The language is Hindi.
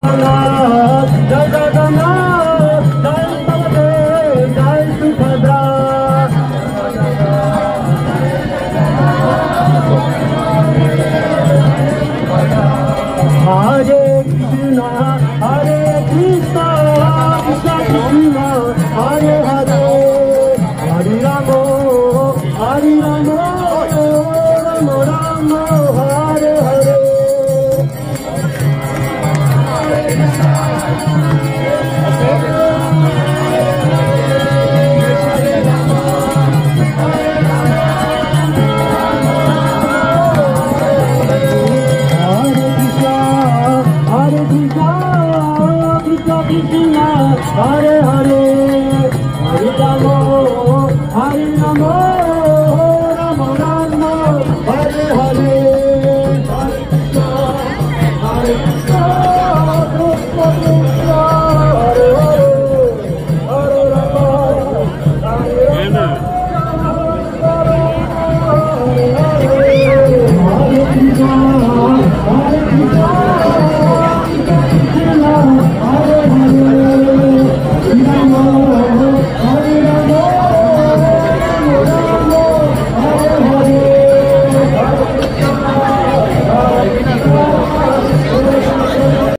Jai Jagannath Jai Baldev Jai Subhadra Hare Krishna Krishna Krishna Hare Hare Hare Ram Ram Ram Hare Hare Hare Hare